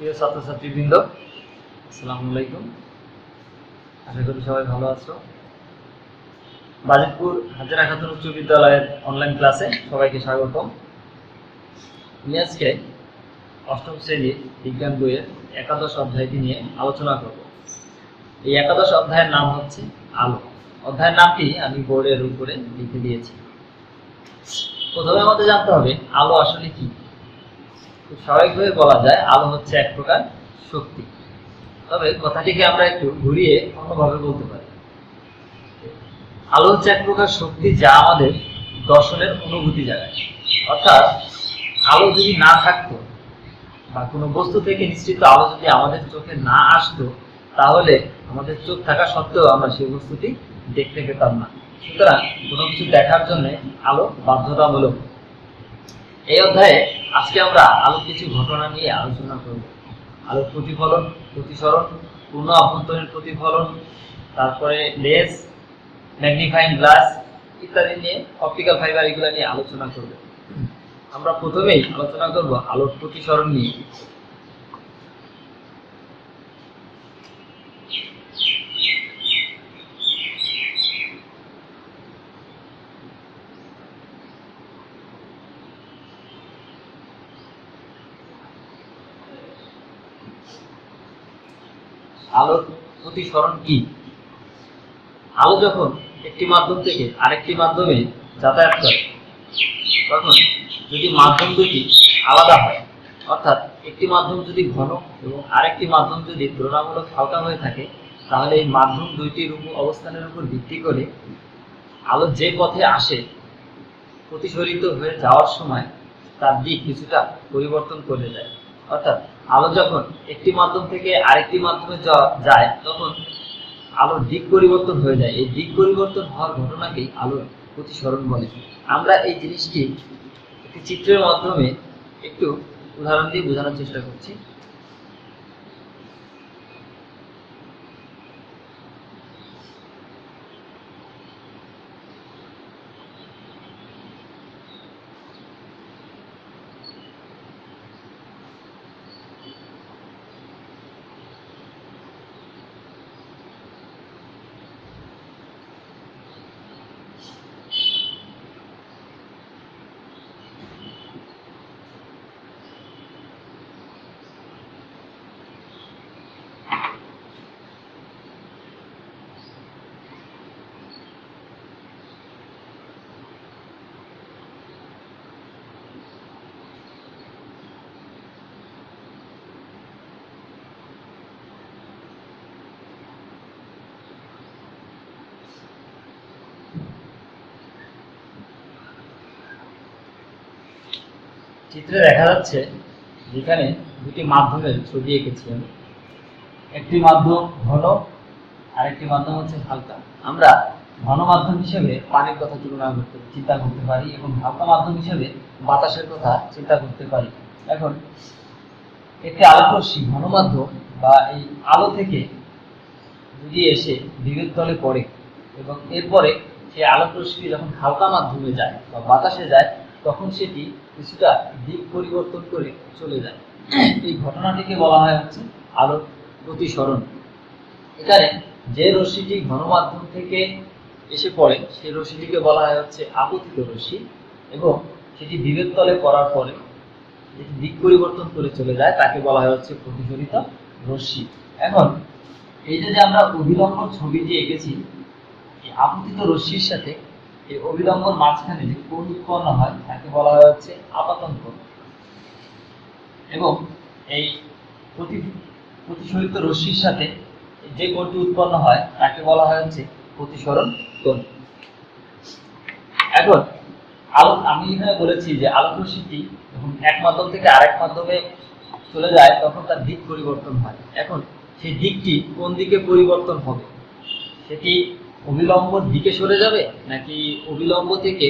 প্রিয় ছাত্রছাত্রীবৃন্দ, আসসালামু আলাইকুম। আশা করি সবাই ভালো আছো। বাজিতপুর হাজরা খাতুন উচ্চ বিদ্যালয়ের অনলাইন ক্লাসে সবাইকে স্বাগতম। আমি আজকে অষ্টম শ্রেণীর বিজ্ঞান বইয়ের একাদশ অধ্যায়টি নিয়ে আলোচনা করব। এই একাদশ অধ্যায়ের নাম হচ্ছে আলো। অধ্যায়ের নামটি আমি বোর্ডের উপরে লিখে দিয়েছি। প্রথমে আমাদের জানতে হবে আলো আসলে কি। খুব স্বাভাবিকভাবে বলা যায় আলো হচ্ছে এক প্রকার শক্তি। তবে কথাটিকে আমরা একটু ঘুরিয়ে অন্যভাবে বলতে পারি। আলো হচ্ছে এক প্রকার শক্তি যা আমাদের দর্শনের অনুভূতি জাগায়। অর্থাৎ আলো যদি না থাকতো বা কোনো বস্তু থেকে নিঃসৃত আলো যদি আমাদের চোখে না আসতো, তাহলে আমাদের চোখ থাকা সত্ত্বেও আমরা সেই বস্তুটি দেখতে পেতাম না। সুতরাং কোনো কিছু দেখার জন্য আলো বাধ্যতামূলক। এই অধ্যায়ে আজকে আমরা আলোর কিছু ঘটনা নিয়ে আলোচনা করব। আলোর প্রতিফলন, প্রতিসরণ, পূর্ণ আভ্যন্তরীণ প্রতিফলন, তারপরে লেন্স, ম্যাগনিফাইং গ্লাস ইত্যাদি নিয়ে, অপটিক্যাল ফাইবার, এগুলো নিয়ে আলোচনা করব। আমরা প্রথমেই আলোচনা করব আলোর প্রতিসরণ নিয়ে। আলোর প্রতিসরণ কি? আলো যখন একটি মাধ্যম থেকে আরেকটি মাধ্যমে যাতায়াত করে, তখন যদি মাধ্যম দুটি আলাদা হয়, অর্থাৎ একটি মাধ্যম যদি ঘন এবং আরেকটি মাধ্যম যদি তুলনামূলক হালকা হয়ে থাকে, তাহলে এই মাধ্যম দুইটির অবস্থানের উপর ভিত্তি করে আলো যে পথে আসে, প্রতিসরিত হয়ে যাওয়ার সময় তার দিক কিছুটা পরিবর্তন করে যায়। অর্থাৎ আলো যখন একটি মাধ্যম থেকে আরেকটি মাধ্যমে যায়, তখন আলোর দিক পরিবর্তন হয়ে যায়। এই দিক পরিবর্তন হওয়ার ঘটনাকেই আলোর প্রতিসরণ বলে। আমরা এই জিনিসটি একটি চিত্রের মাধ্যমে একটু উদাহরণ দিয়ে বোঝানোর চেষ্টা করছি। চিত্রে দেখা যাচ্ছে যেখানে দুটি মাধ্যমের ছবি এঁকেছি আমি। একটি মাধ্যম ঘন, আরেকটি মাধ্যম হচ্ছে হালকা। আমরা ঘন মাধ্যম হিসেবে পানির কথা চিন্তা করতে পারি এবং হালকা মাধ্যম হিসেবে বাতাসের কথা চিন্তা করতে পারি। এখন একটি আলোকরশ্মি ঘন মাধ্যম বা এই আলো থেকে যদি এসে বিদ্যুৎ তলে পড়ে এবং এরপরে সেই আলোকরশ্মি যখন হালকা মাধ্যমে যায় বা বাতাসে যায়, তখন সেটি কিছুটা দিক পরিবর্তন করে চলে যায়। এই ঘটনাটিকে বলা হয় হচ্ছে আলোর প্রতিসরণ। এখানে যে রশ্মিটি ঘন মাধ্যম থেকে এসে পড়ে, সেই রশ্মিটিকে বলা হয় হচ্ছে আপতিত রশ্মি, এবং সেটি বিদ্যুৎ তলে পড়ার পরে যেটি দিক পরিবর্তন করে চলে যায় তাকে বলা হয় হচ্ছে প্রতিফলিত রশ্মি। এখন এই যে আমরা অভিলম্ব ছবিটি এঁকেছি, এই আপতিত রশ্মির সাথে এই অভিলম্বর মাঝখানে যে কোণ উৎপন্ন হয় তাকে বলা হয় হচ্ছে আপাতন কোণ, এবং এই প্রতিসরিত রশ্মির সাথে যে কোণটি উৎপন্ন হয় তাকে বলা হয় হচ্ছে প্রতিসরণ কোণ। এখন আলো, আমি এখানে বলেছি যে আলোক রশ্মিটি যখন এক মাধ্যম থেকে আরেক মাধ্যমে চলে যায় তখন তার দিক পরিবর্তন হয়। এখন সেই দিকটি কোন দিকে পরিবর্তন হবে? সেটি অভিলম্ব দিকে সরে যাবে নাকি অভিলম্ব থেকে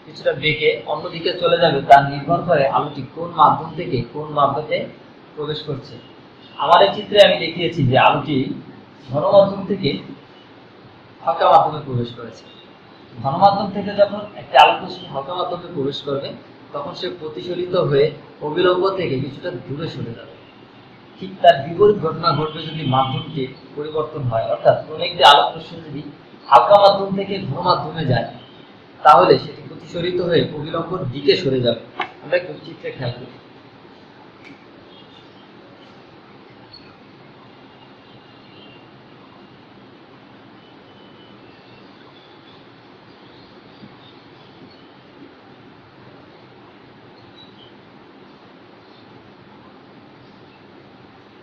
কিছুটা বেঁকে অন্যদিকে চলে যাবে, তার নির্ভর করে আলোটি কোন মাধ্যম থেকে কোন মাধ্যমে প্রবেশ করছে। আমার এই চিত্রে আমি দেখিয়েছি যে আলোটি ঘন মাধ্যম থেকে হালকা মাধ্যমে প্রবেশ করেছে। ঘন মাধ্যম থেকে যখন একটি আলোকরশ্মি হালকা মাধ্যমে প্রবেশ করবে, তখন সে প্রতিফলিত হয়ে অভিলম্ব থেকে কিছুটা দূরে সরে যাবে। ঠিক তার বিপরীত ঘটনা ঘটবে যদি মাধ্যমটি পরিবর্তন হয়, অর্থাৎ কোনো একটি আলোক রশ্মি যদি হালকা মাধ্যম থেকে ঘন মাধ্যমে যায় তাহলে সেটি প্রতিসরিত হয়ে অভিলম্বর দিকে সরে যাবে। আমরা একটু চিত্রে খেয়াল করি।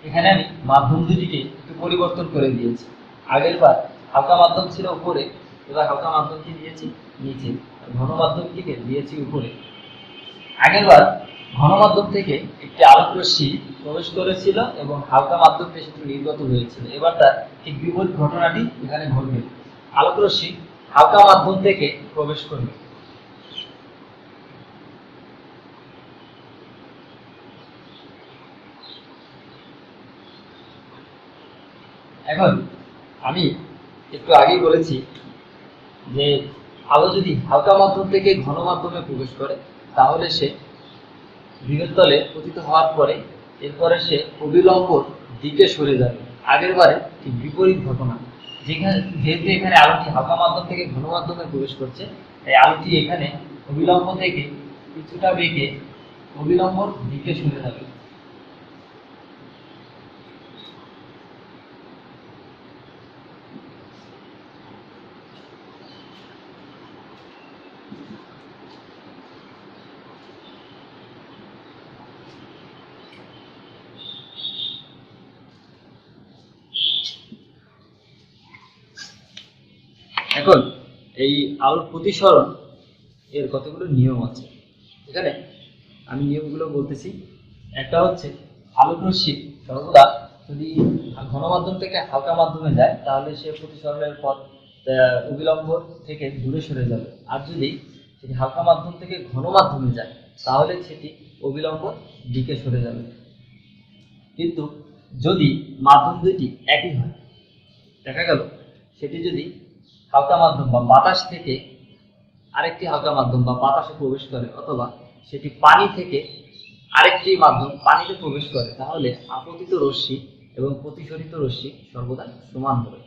এখানে আমি মাধ্যম দুটিকে একটু পরিবর্তন করে দিয়েছি। আগের বার হালকা মাধ্যম ছিল উপরে, এবার হালকা মাধ্যমটি দিয়েছি নিচে, ঘন মাধ্যমটিকে দিয়েছি উপরে। আগের বার ঘন মাধ্যম থেকে একটি আলোক রশ্মি প্রবেশ করেছিল এবং হালকা মাধ্যমে সেটি নির্গত হয়েছিল। এবার তার ঠিক বিপরীত ঘটনাটি এখানে ঘটবে, আলোক রশ্মি হালকা মাধ্যম থেকে প্রবেশ করবে। এখন আমি একটু আগেই বলেছি যে আলো যদি হালকা মাধ্যম থেকে ঘন মাধ্যমে প্রবেশ করে তাহলে সে বৃহত্তলে পতিত হওয়ার পরে এরপরে সে অবিলম্বর দিকে সরে যাবে। আগের বারে ঠিক বিপরীত ঘটনা, যেহেতু এখানে আলোটি হালকা মাধ্যম থেকে ঘন মাধ্যমে প্রবেশ করছে, তাই আলোটি এখানে অবিলম্ব থেকে কিছুটা বেগে অবিলম্বর দিকে সরে যাবে। এখন এই আলোর প্রতিসরণ এর কতগুলো নিয়ম আছে, এখানে আমি নিয়মগুলো বলতেছি। একটা হচ্ছে আলোক রশ্মি সর্বদা যদি ঘন মাধ্যম থেকে হালকা মাধ্যমে যায় তাহলে সে প্রতিসরণের পথ অবিলম্ব থেকে দূরে সরে যাবে, আর যদি সেটি হালকা মাধ্যম থেকে ঘন মাধ্যমে যায় তাহলে সেটি অবিলম্ব দিকে সরে যাবে। কিন্তু যদি মাধ্যম দুইটি একই হয়, দেখা গেল সেটি যদি হালকা মাধ্যম বা বাতাস থেকে আরেকটি হালকা মাধ্যম বা বাতাসে প্রবেশ করে, অথবা সেটি পানি থেকে আরেকটি মাধ্যম পানিতে প্রবেশ করে, তাহলে আপতিত রশ্মি এবং প্রতিসরিত রশ্মি সর্বদা সমান হবে।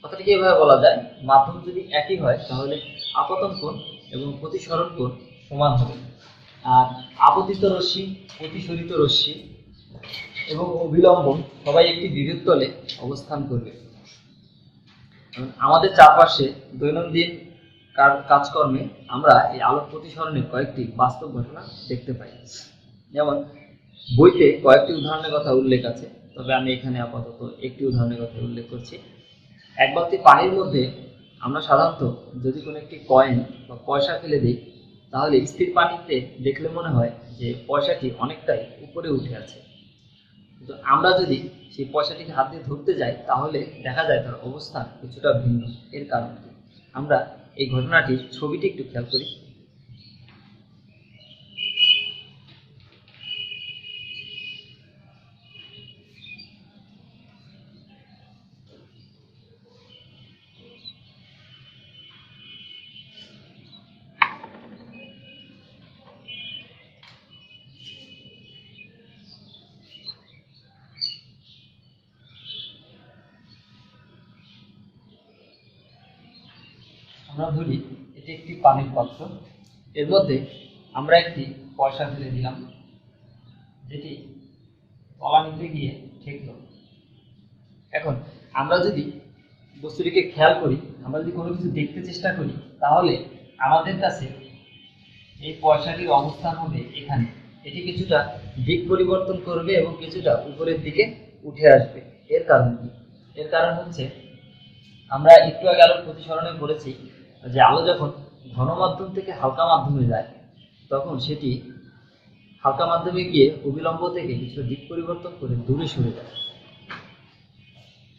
কথাটি এভাবে বলা যায়, মাধ্যম যদি একই হয় তাহলে আপতন কোণ এবং প্রতিসরণ কোণ সমান হবে, আর আপতিত রশ্মি, প্রতিসরিত রশ্মি এবং অবিলম্ব সবাই একটি বিভেদতলে অবস্থান করবে। আমাদের চারপাশে দৈনন্দিন কাজকর্মে আমরা এই আলোক প্রতিসরণের কয়েকটি বাস্তব ঘটনা দেখতে পাই। যেমন বইতে কয়েকটি উদাহরণের কথা উল্লেখ আছে, তবে আমি এখানে আপাতত একটি উদাহরণের কথা উল্লেখ করছি। এক বালতি পানির মধ্যে আমরা সাধারণত যদি কোনো একটি কয়েন বা পয়সা ফেলে দিই তাহলে স্থির পানিতে দেখলে মনে হয় যে পয়সাটি অনেকটাই উপরে উঠে আছে, কিন্তু আমরা যদি সেই পয়সাটিকে হাত দিয়ে ধরতে যাই তাহলে দেখা যায় তার অবস্থান কিছুটা ভিন্ন। এর কারণ কি? আমরা এই ঘটনাটির ছবিটি একটু খেয়াল করি। আমরা ধরি এটি একটি পানির পাত্র, এর মধ্যে আমরা একটি পয়সা ফেলে দিলাম যেটি তলানিতে গিয়ে ঠেকল। এখন আমরা যদি বস্তুটিকে খেয়াল করি, আমরা যদি কোনো কিছু দেখতে চেষ্টা করি তাহলে আমাদের কাছে এই পয়সাটির অবস্থান হবে এখানে, এটি কিছুটা দিক পরিবর্তন করবে এবং কিছুটা উপরের দিকে উঠে আসবে। এর কারণ কি? এর কারণ হচ্ছে আমরা একটু আগে আলোর প্রতিসরণে বলেছি যে আলো যখন ঘন মাধ্যম থেকে হালকা মাধ্যমে যায় তখন সেটি হালকা মাধ্যমে গিয়ে অবিলম্ব থেকে কিছুটা দিক পরিবর্তন করে দূরে সরে যায়।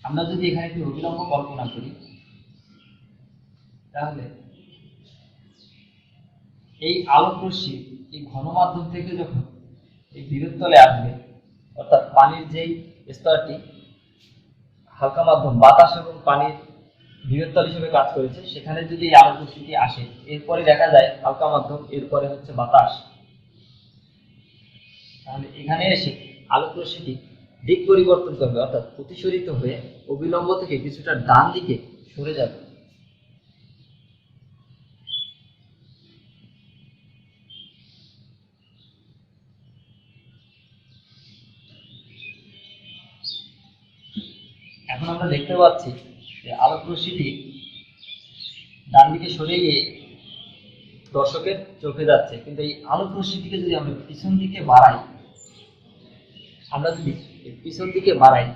আমরা যদি এখানে একটি অবিলম্ব কল্পনা করি তাহলে এই আলোক রশ্মি এই ঘন মাধ্যম থেকে যখন এই বৃহত্তলে আসবে, অর্থাৎ পানির যেই স্তরটি হালকা মাধ্যম বাতাস এবং পানির বৃহত্তল হিসেবে কাজ করেছে, সেখানে যদি এই আলোক রশ্মিটি আসে, এরপরে দেখা যায় হালকা মাধ্যম, এরপরে হচ্ছে বাতাস, তাহলে এখানে এসে আলোক রশ্মিটি দিক পরিবর্তন করবে, অর্থাৎ প্রতিসরিত হয়ে অবিলম্ব থেকে কিছুটা ডান দিকে সরে যাবে। এখন আমরা দেখতে পাচ্ছি যে আলোক রশ্মিটি ডান দিকে সরে গিয়ে দর্শকের চোখে যাচ্ছে, কিন্তু এই আলোক রশ্মিটিকে যদি আমরা পিছন দিকে বাড়াই, আমরা যদি পিছন দিকে বাড়াই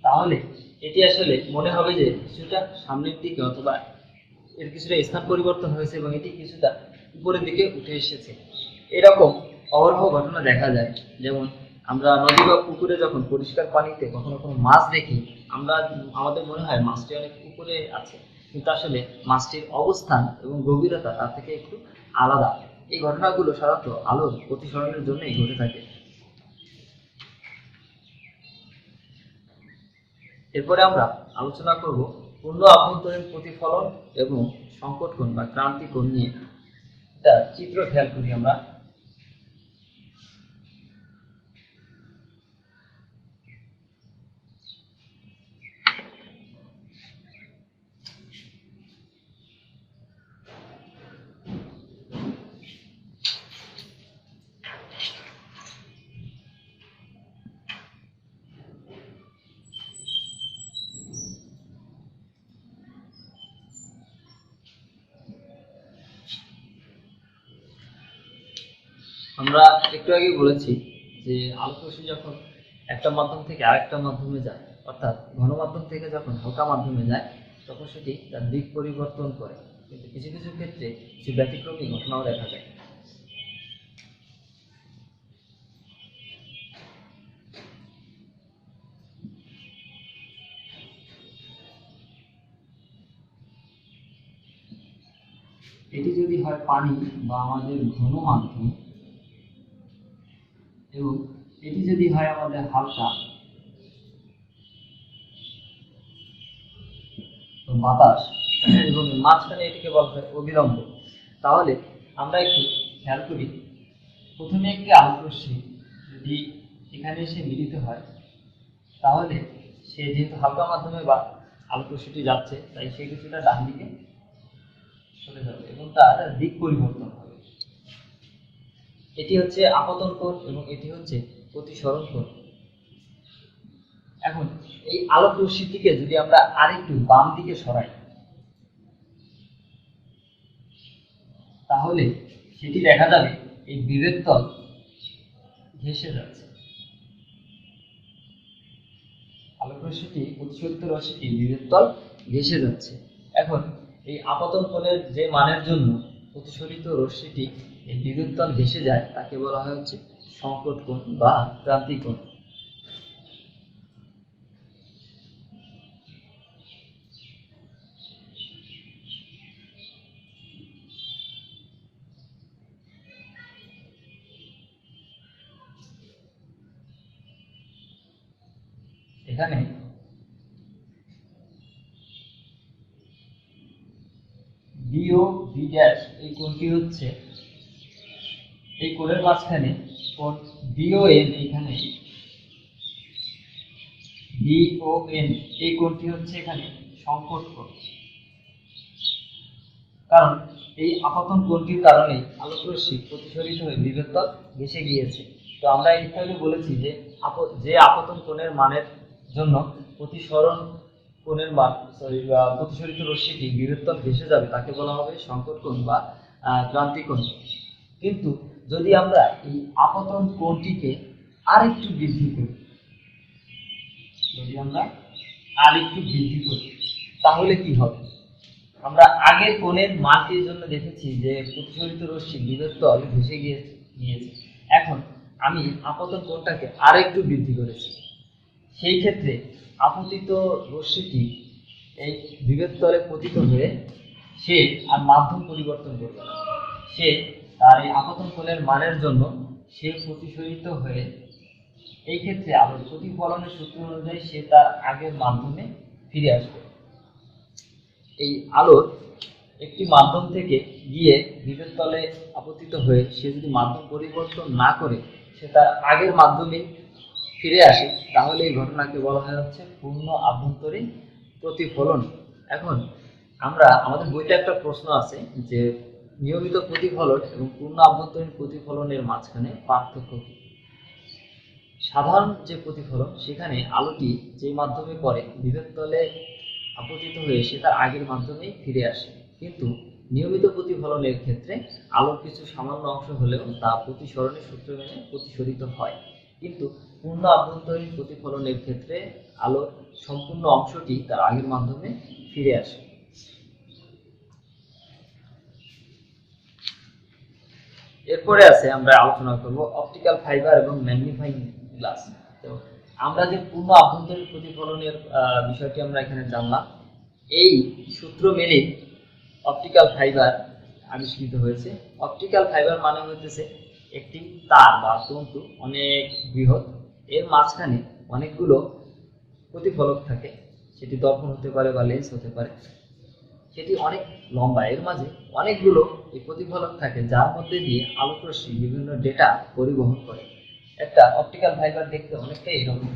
তাহলে এটি আসলে মনে হবে যে কিছুটা সামনের দিকে অথবা এর কিছুটা স্থান পরিবর্তন হয়েছে এবং এটি কিছুটা উপরের দিকে উঠে এসেছে। এরকম অহরহ ঘটনা দেখা যায়। যেমন আমরা নদী বা পুকুরে যখন পরিষ্কার পানিতে কখনো কোনো মাছ দেখি, আমাদের মনে হয় মাছটি অনেক উপরে আছে, কিন্তু আসলে মাছটির অবস্থান এবং গভীরতা তার থেকে একটু আলাদা। এই ঘটনাগুলো সাধারণত আলোর প্রতিসরণের জন্যই ঘটে থাকে। এরপরে আমরা আলোচনা করব পূর্ণ আভ্যন্তরীণ প্রতিফলন এবং সংকট কোণ বা ক্রান্তি কোণ নিয়ে। একটা চিত্র খেয়াল করি আমরা। আমরা একটু আগে বলেছি যে আলোক রশ্মি যখন একটা মাধ্যম থেকে আরেকটা মাধ্যমে যায়, অর্থাৎ ঘন মাধ্যম থেকে যখন হালকা মাধ্যমে যায়, তখন সেটি তার দিক পরিবর্তন করে, কিন্তু কিছু কিছু ক্ষেত্রে কিছু ব্যতিক্রমী ঘটনাও দেখা যায়। এটি যদি হয় পানি বা আমাদের ঘন মাধ্যম, এবং এটি যদি হয় আমাদের হালকা বাতাস, এবং মাঝখানে এটিকে বলা হয় অবিলম্ব, তাহলে আমরা একটু খেয়াল করি। প্রথমে একটি আলোক রশ্মি যদি এখানে এসে মিলিত হয়, তাহলে সে যেহেতু হালকা মাধ্যমে বা আলোক রশ্মিটি যাচ্ছে, তাই সে কিছুটা ডান দিকে চলে যাবে এবং তার দিক পরিবর্তন হবে। এটি হচ্ছে আপতন কোণ এবং এটি হচ্ছে প্রতিসরণ কোণ। এখন এই আলোক রশ্মিটিকে যদি আমরা আরেকটু বাম দিকে সরাই, তাহলে সেটি দেখা যাবে এই বিভেদ তল ঘেঁষে যাচ্ছে। আলোক রশ্মিটি প্রতিসরিত রশ্মিটি বিভেদ তল ঘেঁষে যাচ্ছে। এখন এই আপতন কোণের যে মানের জন্য প্রতিসরিত রশ্মিটি এই বিভেদ তল ঘেঁষে যায়, তাকে বলা হয় হচ্ছে সংকট কোণ বা ক্রান্তি কোণ। এখানে বি ও বি ড্যাশ এই কোণটি হচ্ছে, এই কোণের মাঝখানে কোণ বিওএন, এখানে বিওএন এই কোণটি হচ্ছে এখানে সংকট কোণ। কারণ এই আপতন কোণটির কারণেই আলোক রশ্মি প্রতিসরিত হয়ে বিভেদ তল ঘেঁষে গিয়েছে। তো আমরা একটু আগে বলেছি যে আপতন কোণের মানের জন্য প্রতিসরণ কোণের মান প্রতিসরিত রশ্মিটি বিভেদ তল ঘেঁষে যাবে, তাকে বলা হবে সংকট কোণ বা ক্রান্তি কোণ। কিন্তু যদি আমরা এই আপতন কোণটিকে আরেকটু বৃদ্ধি করি, তাহলে কি হবে? আমরা আগের কোণের মানটির জন্য দেখেছি যে প্রতিসরিত রশ্মি বিভেদ তল ঘেঁষে গিয়েছে। এখন আমি আপতন কোণটাকে আরেকটু বৃদ্ধি করেছি, সেই ক্ষেত্রে আপতিত রশ্মিটি এই বিভেদ তলে পতিত হয়ে সে আর মাধ্যম পরিবর্তন করবে না। সে তার এই আপতন কোণের মানের জন্য সে প্রতিসরিত হয়ে, এই ক্ষেত্রে আলোর প্রতিফলনের সূত্র অনুযায়ী সে তার আগের মাধ্যমে ফিরে আসবে। এই আলোর একটি মাধ্যম থেকে গিয়ে বিভেদ তলে আপতিত হয়ে সে যদি মাধ্যম পরিবর্তন না করে সে তার আগের মাধ্যমে ফিরে আসে, তাহলে এই ঘটনাকে বলা হয় হচ্ছে পূর্ণ আভ্যন্তরীণ প্রতিফলন। এখন আমরা আমাদের বইতে একটা প্রশ্ন আছে যে নিয়মিত প্রতিফলন এবং পূর্ণ আভ্যন্তরীণ প্রতিফলনের মাঝখানে পার্থক্য কি? সাধারণ যে প্রতিফলন সেখানে আলোটি যে মাধ্যমে পড়ে বিভেদ তলে আপতিত হয়ে সে তার আগের মাধ্যমেই ফিরে আসে, কিন্তু নিয়মিত প্রতিফলনের ক্ষেত্রে আলোর কিছু সামান্য অংশ হলেও তা প্রতিসরণের সূত্র মেনে প্রতিসরিত হয়, কিন্তু পূর্ণ আভ্যন্তরীণ প্রতিফলনের ক্ষেত্রে আলোর সম্পূর্ণ অংশটি তার আগের মাধ্যমে ফিরে আসে। এরপরে আছে আমরা আলোচনা করব অপটিক্যাল ফাইবার এবং ম্যাগনিফাইং গ্লাস। তো আমরা যে পূর্ণ আভ্যন্তরীণ প্রতিফলনের বিষয়টি আমরা এখানে জানলাম, এই সূত্র মেনে অপটিক্যাল ফাইবার আবিষ্কৃত হয়েছে। অপটিক্যাল ফাইবার মানে হচ্ছে একটি তার বা তন্তু অনেক বৃহৎ, এর মাঝখানে অনেকগুলো প্রতিফলক থাকে, সেটি দর্পণ হতে পারে বা লেন্স হতে পারে, সেটি অনেক লম্বা, এর মাঝে অনেকগুলো এই প্রতিফলক থাকে যার মধ্যে দিয়ে আলোকরশ্মি বিভিন্ন ডেটা পরিবহন করে। একটা অপটিক্যাল ফাইবার দেখতে অনেকটাই এরকম।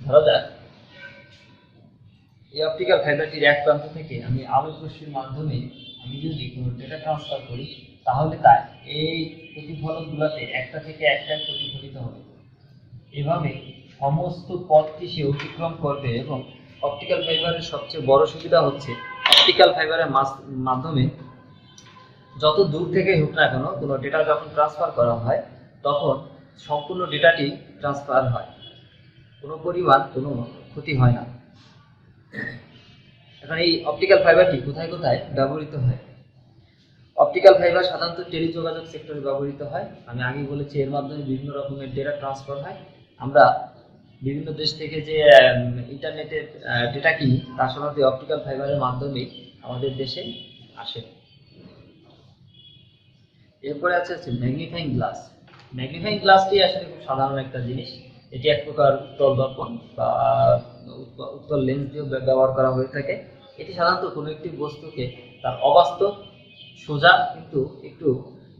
ধরা যাক এই অপটিক্যাল ফাইবারটির এক প্রান্ত থেকে আমি আলোক রশ্মির মাধ্যমে আমি যদি কোনো ডেটা ট্রান্সফার করি, তাহলে তাই এই প্রতিফলকগুলোতে একটা থেকে একটা প্রতিফলিত হবে। এভাবে সমস্ত পথটি সে অতিক্রম করবে এবং অপটিক্যাল ফাইবারের সবচেয়ে বড় সুবিধা হচ্ছে অপটিক্যাল ফাইবারের মাধ্যমে যত দূর থেকে হোক না কেন কোনো ডেটা যখন ট্রান্সফার করা হয় তখন সম্পূর্ণ ডেটাটি ট্রান্সফার হয়, কোনো পরিমাণ কোনো ক্ষতি হয় না। এখন এই অপটিক্যাল ফাইবারটি কোথায় কোথায় ব্যবহৃত হয়? অপটিক্যাল ফাইবার সাধারণত টেলিযোগাযোগ সেক্টরে ব্যবহৃত হয়। আমি আগেই বলেছি এর মাধ্যমে বিভিন্ন রকমের ডেটা ট্রান্সফার হয়। আমরা বিভিন্ন দেশ থেকে যে ইন্টারনেটের ডেটা কিনি তা সাধারণত অপটিক্যাল ফাইবারের মাধ্যমেই আমাদের দেশে আসে। এরপরে আছে ম্যাগনিফাইং গ্লাস। ম্যাগনিফাইং গ্লাসটি আসলে খুব সাধারণ একটা জিনিস। এটি এক প্রকার উত্তল দর্পণ বা উত্তল লেন্স দিয়েও ব্যবহার করা হয়ে থাকে। এটি সাধারণত কোনো একটি বস্তুকে তার অবাস্তব সোজা কিন্তু একটু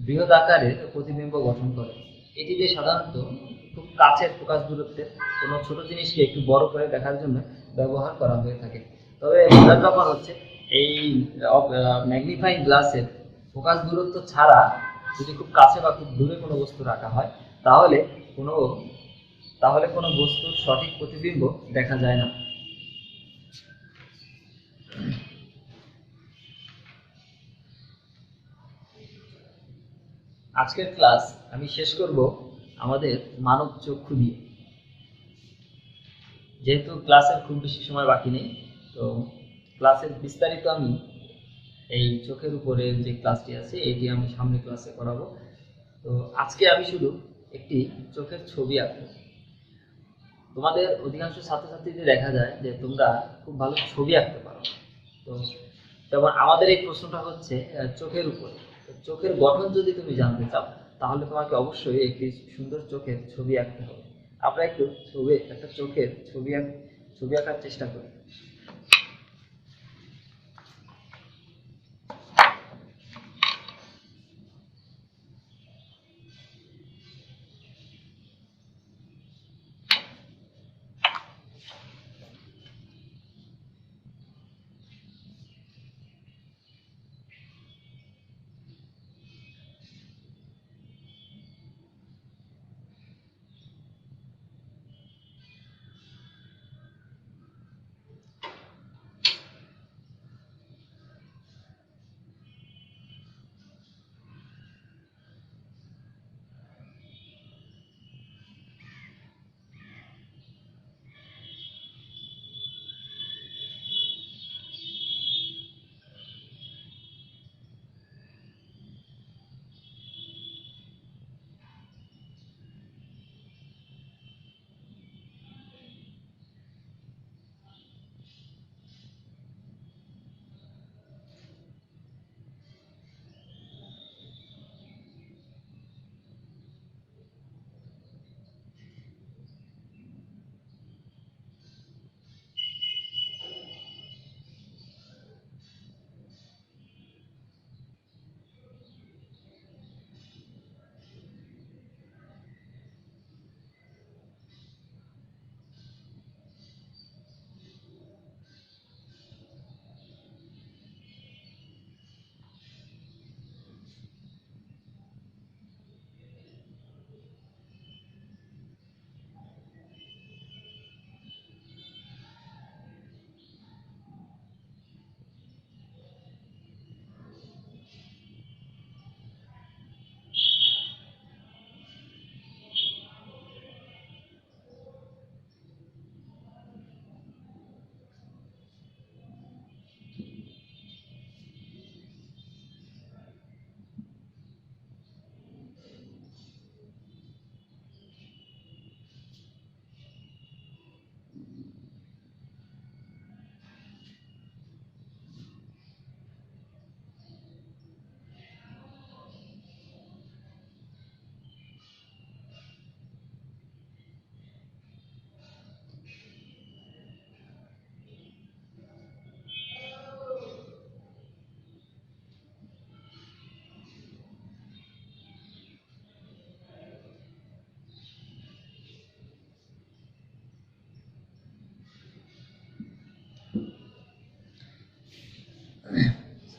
বৃহৎ আকারের প্রতিবিম্ব গঠন করে। এটি দিয়ে সাধারণত খুব কাছের ফোকাস দূরত্বের কোনো ছোট জিনিসকে একটু বড় করে দেখার জন্য ব্যবহার করা হয়ে থাকে। তবে মজার ব্যাপার হচ্ছে এই ম্যাগনিফাইং গ্লাসের ফোকাস দূরত্ব ছাড়া যদি খুব কাছে বা খুব দূরে কোনো বস্তু রাখা হয় তাহলে কোনো কোনো বস্তুর সঠিক প্রতিবিম্ব দেখা যায় না। আজকের ক্লাস আমি শেষ করব আমাদের মানব চক্ষু দিয়ে। যেহেতু ক্লাসের খুব বেশি সময় বাকি নেই, তো ক্লাসের বিস্তারিত আমি এই চোখের উপরে যে ক্লাসটি আছে এটি আমি সামনে ক্লাসে করাবো। তো আজকে আমি শুধু একটি চোখের ছবি আঁকবো। তোমাদের অধিকাংশ ছাত্রছাত্রীদের দেখা যায় যে তোমরা খুব ভালো ছবি আঁকতে পারো। তো যেমন আমাদের এই প্রশ্নটা হচ্ছে চোখের উপরে। চোখের গঠন যদি তুমি জানতে চাও তাহলে তোমাকে অবশ্যই একটি সুন্দর চোখের ছবি আঁকতে হবে। আমরা একটু একটা চোখের ছবি আঁকার চেষ্টা করি।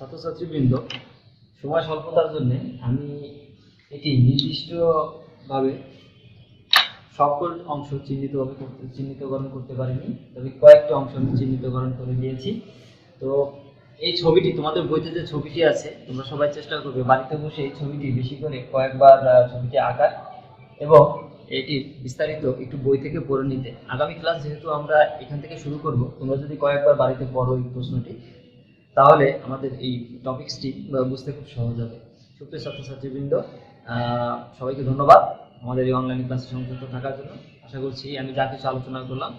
ছাত্রছাত্রীবৃন্দ, সময় স্বল্পতার জন্য আমি এটি নির্দিষ্টভাবে সকল অংশ চিহ্নিতকরণ করতে পারিনি, তবে কয়েকটি অংশ আমি চিহ্নিতকরণ করে দিয়েছি। তো এই ছবিটি, তোমাদের বইতে যে ছবিটি আছে, তোমরা সবাই চেষ্টা করবে বাড়িতে বসে এই ছবিটি বেশি করে কয়েকবার ছবিটি আঁকার এবং এটি বিস্তারিত একটু বই থেকে পড়ে নিতে। আগামী ক্লাস যেহেতু আমরা এখান থেকে শুরু করব, তোমরা যদি কয়েকবার বাড়িতে পড়ো এই প্রশ্নটি, তাহলে আমাদের এই টপিক্সটি বুঝতে খুব সহজ হবে। সুপ্রিয় ছাত্রছাত্রীবৃন্দ, সবাইকে ধন্যবাদ আমাদের এই অনলাইন ক্লাসে সংযুক্ত থাকার জন্য। আশা করছি আমি যা কিছু আলোচনা করলাম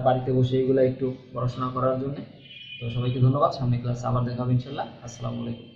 বাড়িতে বসে এগুলো একটু পড়াশোনা করার জন্য। তো সবাইকে ধন্যবাদ। সামনে ক্লাসে আবার দেখা হবে ইনশাল্লাহ। আসসালামু আলাইকুম।